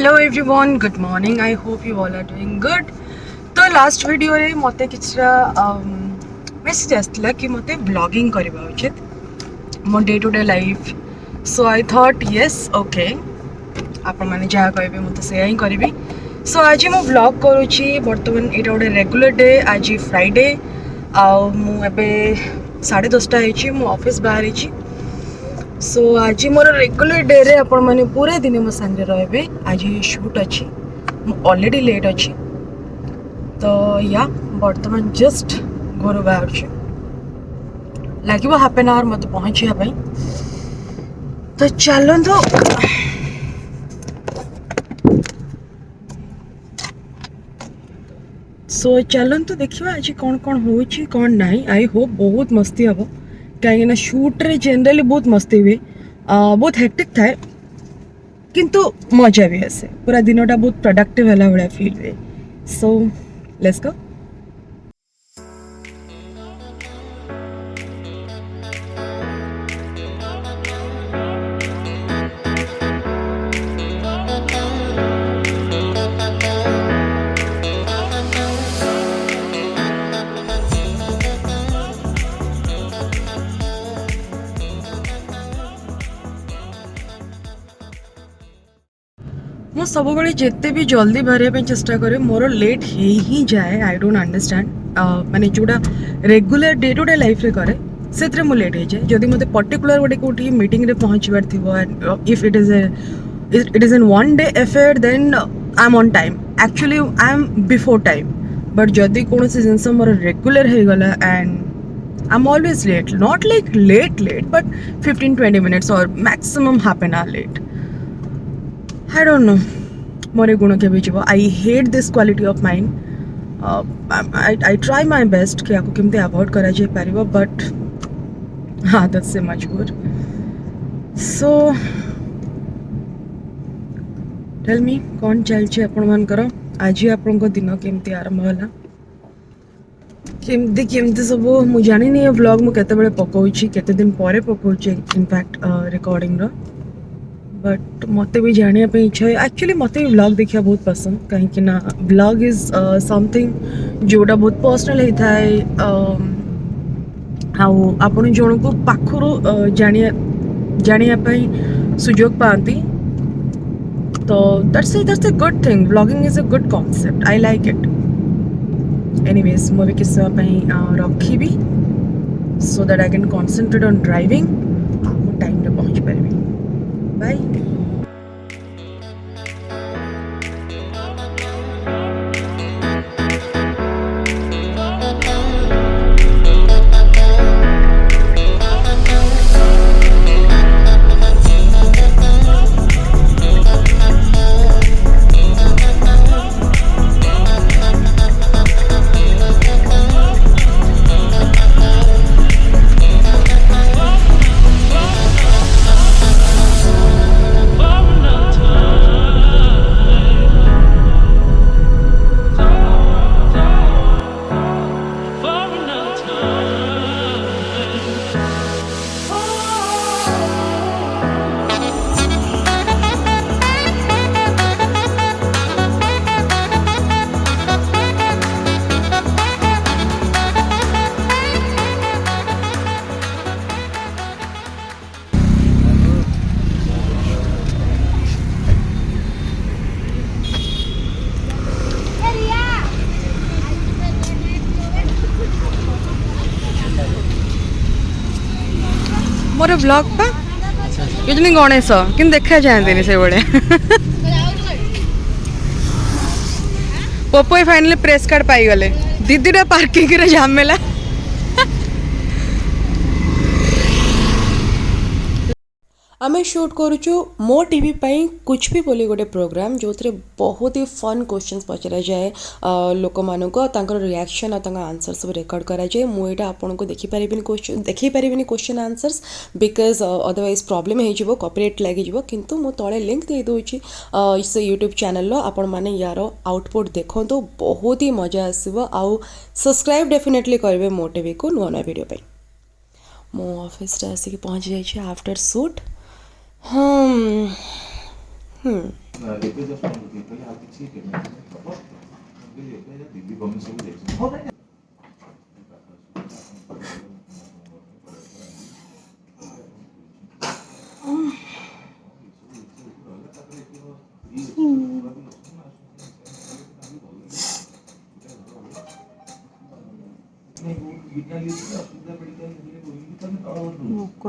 Hello everyone, good morning. I hope you all are doing good. तो last video रे मते किछरा message आसला कि मते ब्लॉगिंग करबा उचित मो day to day life. So I thought yes okay, आपण माने जहाँ कहबे मते से ही करबी। सो आज मो ब्लॉग करूची। बर्तमान एटा गोटे रेगुलर डे। आज फ्राइडे आ मु एबे 10:30 होइची, मु ऑफिस बाहर छी। सो आज मोर रेगुलर डे रे आपण माने पूरे दिन मो संगे रहबे। आज शूट अच्छी, मु ऑलरेडी लेट अच्छी। तो या बर्तमान जस्ट घर बाहर लगे हाफ एन आवर मत पहुँचा। तो चलतु चलतु देखा आज कौन कौन हो कौन ना। आई होप बहुत मस्ती हम, कहीं शूट्रे जेनराली बहुत मस्ती हुए, बहुत हेक्टिक थाए किंतु मजा भी आसे। पूरा दिनटा बहुत प्रोडक्टिव है भाया फील हुए। So let's go. मु सब जिते भी जल्दी बाहर चेष्टा करे, मोर लेट ही जाए। आई डोंट अंडरस्टैंड माने जोड़ा regular day to day life रे करे से लेट हो जाए। जदि मते पर्टिकुलर गोटे कोठी मीटिंग रे पहुंचबार थिबो, and if it is an one day affair then I am on time. Actually I am before time. But जदि कौन सी जिनस मोर रेगुलर हो गला and I am always late, not like late but 15-20 minutes और maximum half an hour late. I don't know मोरे गुण के भी जीव। I hate this quality of mind. I try my best कि आपको केमती अवॉइड करा जाए पारिबो, बट आदत से मजबूर। सो टेल मी कौन चलছে आपण मानकर। आज आपण दिन केमती आरंभ होला, केमती केमती सब मु जानी नहीं। व्लॉग मु केते बेले पकाउची, केते दिन परे पकाउची इनफैक्ट रिकॉर्डिंग रो। बट मत भी जाना इच्छा है। एक्चुअली मत भी व्लॉग देखा बहुत पसंद, कहीं ना व्लॉग इज समथिंग जोड़ा बहुत पर्सनल होता है। आपण जन को पाखरु जानापी सुजोग पाती। तो that's a good thing. Vlogging is a good concept, I like it. Anyways मुझे किस समय रखी so that I can concentrate on driving. Time रे पहुँच पारि। बाय। मोर ब्लॉग पा ये गणेश कि देखा जाते से बड़े पप्पू फाइनली प्रेस कार्ड पाईगले। दीदीटा पार्किंग रे झमेला। आमे शूट करुचु मो टीवी पाई कुछ भी बोली गोटे प्रोग्राम जो थे बहुत ही फन क्वेश्चंस पचरा जाए। लोक मानक रिएक्शन और आंसर सब रेकर्ड करा जाए। मुझे आपन को देखी पारिबिनी question answers because otherwise problem हो कॉपीराइट लगी किंतु मु तले लिंक दे दूची से यूट्यूब चैनल आपण माने यार आउटपुट देखो, बहुत ही मजा आसो। आउ सब्सक्राइब डेफिनेटली करेंगे मो टीवी को नुआ नुआ वीडियो पे। मो ऑफिस आसिक पहुँची जाइए आफ्टर शूट। ଏବେ ଜଷ୍ଟ କହିଲେ ଆଉ କିଛି ପେମେଣ୍ଟ ହେବ ମୁଁ କହିଲି ଏବେ ଦିଲ୍ଲୀ ବମ୍ବେ ସବୁ ଯାଇଛି ଭୋକ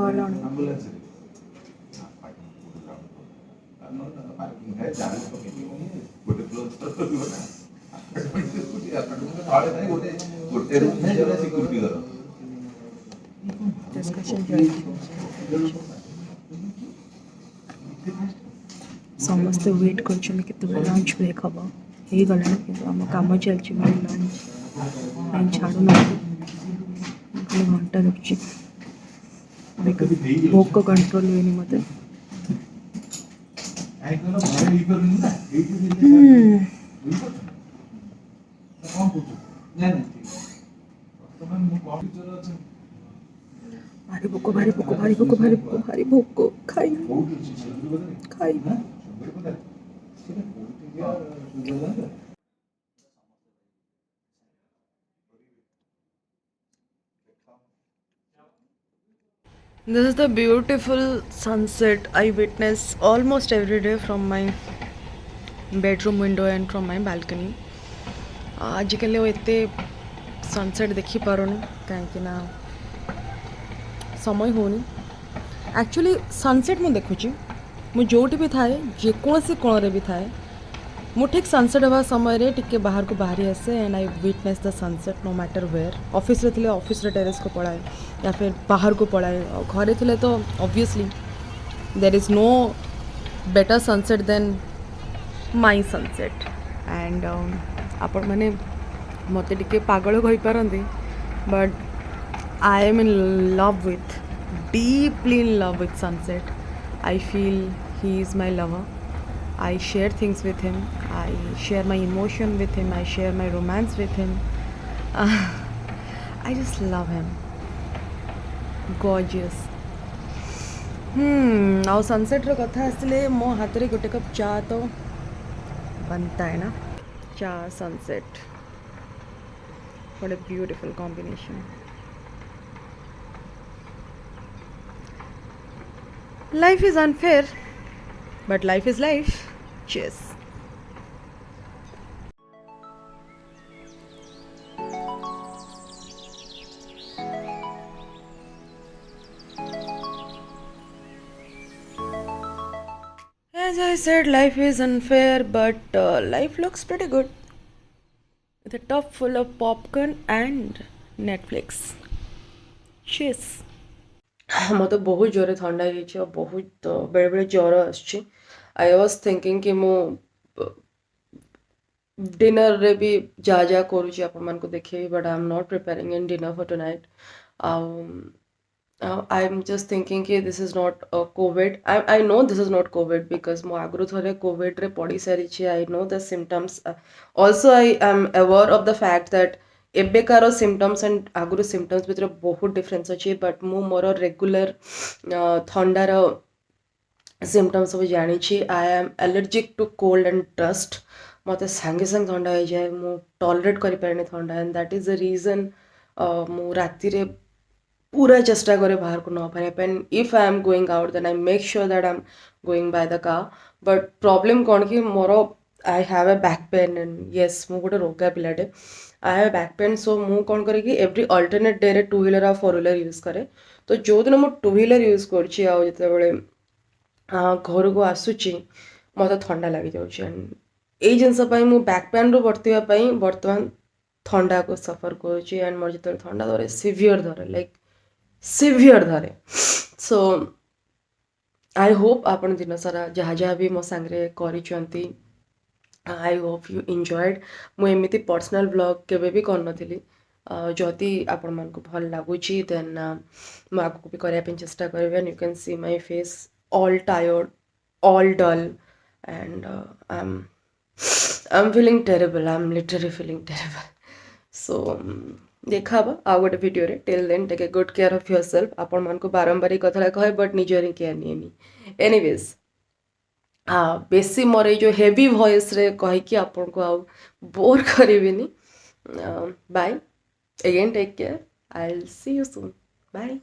ହେଲାଣି। Discussion ସମସ୍ତେ ୱେଟ୍ କରୁଛନ୍ତି କେତେବେଳେ ଲଞ୍ଚ ବ୍ରେକ୍ ହେବ ହେଇଗଲାଣି କିନ୍ତୁ ଆମ କାମ ଚାଲିଛି ବୋଲି ଲଞ୍ଚ ପାଇଁ ଛାଡ଼ୁନାହାନ୍ତି ଖାଲି ଘଣ୍ଟା ଦେଖୁଛି ଭୋକ କଣ୍ଟ୍ରୋଲ ହୁଏନି ମୋତେ ଭାରି ଭୋକ ଭାରି ଭୋକ ଭାରି ଭୋକ ଭାରି ଭୋକ ଭାରି ଭୋକ ଖାଇବି ଖାଇବି This is the beautiful sunset I witness almost every day from my bedroom window and from my balcony. आजिकल एते सनसेट देखी पारुनी कहीं ना समय होनी एक्चुअली सनसेट मुझे देखुची मु जोटी भी थाए जेकोसी कोण भी थाए मु ठीक सनसेट हवा समय टिके बाहर को बाहरी आसे and I witness the sunset no matter where office रे थिले ऑफिस रे टेरेस को पड़ाए या फिर बाहर को पड़ाए घरे थिले तो obviously there is no better sunset than my sunset and आपण मैंने मत टिके पागल कही पारंती but I am in love with deeply in love with sunset I feel he is my lover I share things with him. I share my emotion with him. I share my romance with him. I just love him. Gorgeous. now sunset रो कथा आसले मो हाथ रे गोटे cup चा तो बनता है ना चा sunset. What a beautiful combination. Life is unfair, but life is life. Cheers. As I said, life is unfair, but life looks pretty good. With a tub full of popcorn and Netflix. Cheers. ମୋତେ ବହୁତ ଜୋରରେ ଥଣ୍ଡା ହେଇଯାଇଛି ଆଉ ବହୁତ ବେଳେବେଳେ ଜ୍ୱର ଆସୁଛି आई वाज थिंकिंग कि मु डिनर रे भी जा जा करूची आपण मान को देखिए but I am not preparing in dinner for tonight I am just thinking कि this is not COVID I know this is not COVID because मो आगु थे कोविड रे पड़ी सारी I know the symptoms also I am aware of the fact that एबेकार symptoms and आगुरी symptoms भितर बहुत डिफरेन्स अच्छी बट मु मोर रेगुलर थंडार सिम्पटम्स सब जानी I am allergic to cold and dust मत सांगे सांगे थंडा हो जाए मु टॉलरेट करें थंडा and that is the reason मु राति रे पूरा चेष्टा करे बाहर को न बाहर and if I am going out then I make sure that I am going by the car but problem कौन कि मोर I have a back pain and yes मु गोटे रोगा पिलाटे I have back pain so मु कौन करे कि एवरी अल्टरनेट डे रे 2 व्हीलर आ 4 व्हीलर यूज करे तो जो दिन मु 2 व्हीलर यूज करछि आ जेते घर को आसूची मत थंडा लगी जाऊँच एंड यही जिनस मु बैक पेन रू बर्तवाई बर्तमान थंडा को सफर करुँच एंड मोर जो थंडा धरे सिवियर धरे लाइक सिवियर धरे सो आई होप आपण दिन सारा जहाँ जहाँ भी मो सांगे करी आई होप यू एंजॉयड मुझे पर्सनल ब्लॉग केवे भी करनथिली जदि आपण मन को भल लगुच देन मु आगु भी करने चेष्टा करें and you can see my face all tired, all dull, and I'm feeling terrible. I'm literally feeling terrible. So देखा आ गोटे वीडियो रे till then take a good care of yourself आपण मन को बारंबार कथा कहे बट निजर केयर नहीं एनीवेज बेसी मोर जो हेवी वॉइस रे कहीकि आपन को आउ बोर करिविनी bye again take care I will see you soon bye